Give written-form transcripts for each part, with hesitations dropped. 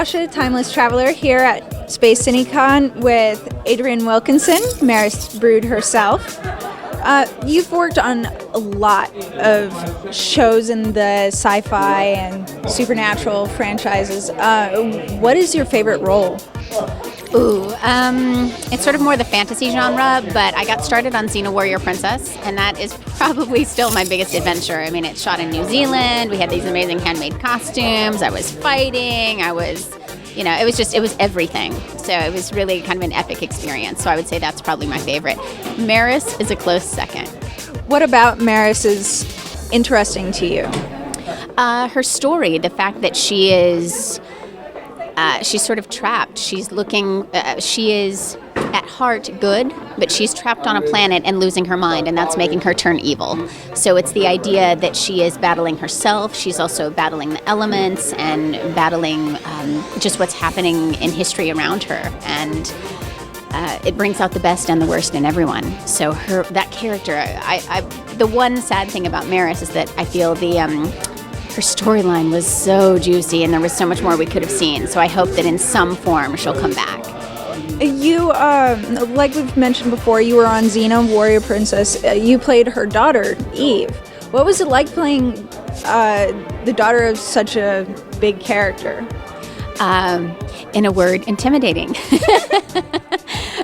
Sasha, Timeless Traveler, here at Space CineCon with Adrienne Wilkinson, Maris Brood herself. You've worked on a lot of shows in the sci-fi and supernatural franchises. What is your favorite role? It's sort of more the fantasy genre, but I got started on Xena Warrior Princess, and that is probably still my biggest adventure. I mean, it's shot in New Zealand. We had these amazing handmade costumes. I was fighting. It was everything. So it was really kind of an epic experience. So I would say that's probably my favorite. Maris is a close second. What about Maris is interesting to you? Her story, the fact that she is... she's sort of trapped. She is at heart good, but she's trapped on a planet and losing her mind, and that's making her turn evil. So it's the idea that she is battling herself. She's also battling the elements and battling just what's happening in history around her. And it brings out the best and the worst in everyone. So that character, the one sad thing about Maris is that I feel her storyline was so juicy, and there was so much more we could have seen. So I hope that in some form she'll come back. You, like we've mentioned before, you were on Xena Warrior Princess. You played her daughter, Eve. What was it like playing the daughter of such a big character? In a word, intimidating.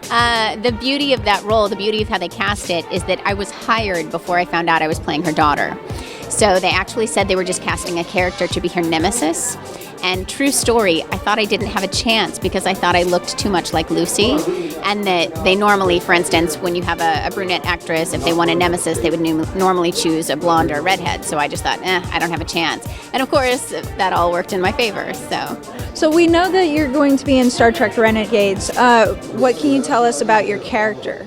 The beauty of that role, the beauty of how they cast it, is that I was hired before I found out I was playing her daughter. So they actually said they were just casting a character to be her nemesis. And true story, I thought I didn't have a chance because I thought I looked too much like Lucy. And that they normally, for instance, when you have a brunette actress, if they want a nemesis, they would normally choose a blonde or a redhead. So I just thought, I don't have a chance. And of course, that all worked in my favor. So we know that you're going to be in Star Trek Renegades. What can you tell us about your character?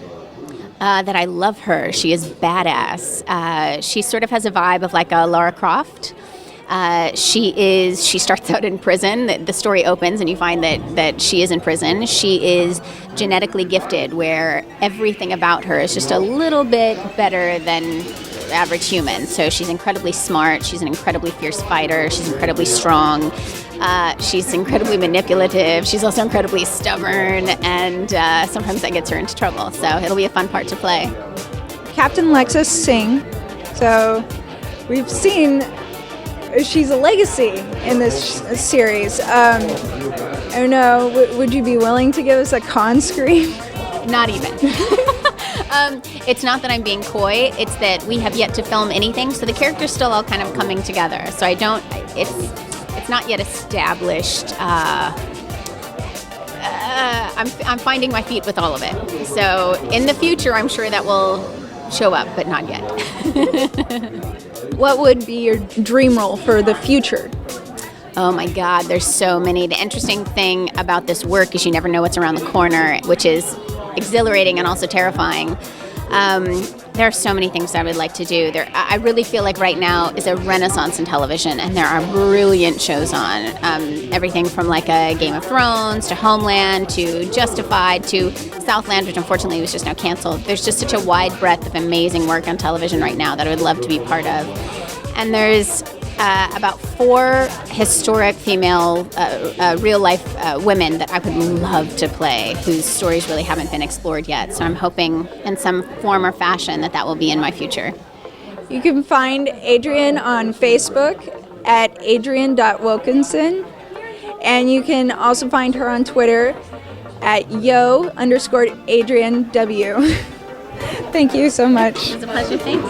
That I love her. She is badass. She sort of has a vibe of like a Lara Croft. She starts out in prison. The story opens and you find that she is in prison. She is genetically gifted, where everything about her is just a little bit better than average human. So she's incredibly smart. She's an incredibly fierce fighter. She's incredibly strong. She's incredibly manipulative. She's also incredibly stubborn, and sometimes that gets her into trouble. So it'll be a fun part to play. Captain Lexxa Singh. So we've seen she's a legacy in this series. I don't know, would you be willing to give us a con scream? Not even. It's not that I'm being coy, it's that we have yet to film anything, so the character's still all kind of coming together. So it's not yet established. I'm finding my feet with all of it. So in the future, I'm sure that will show up, but not yet. What would be your dream role for the future? Oh my God, there's so many. The interesting thing about this work is you never know what's around the corner, which is exhilarating and also terrifying. There are so many things I would like to do. I really feel like right now is a renaissance in television, and there are brilliant shows on. Everything from like a Game of Thrones to Homeland to Justified to Southland, which unfortunately was just now canceled. There's just such a wide breadth of amazing work on television right now that I would love to be part of. And there's about 4 historic female real-life women that I would love to play, whose stories really haven't been explored yet. So I'm hoping in some form or fashion that will be in my future. You can find Adrienne on Facebook at adrienne.wilkinson, and you can also find her on Twitter at yo_AdrienneW. Thank you so much. It was a pleasure. Thanks.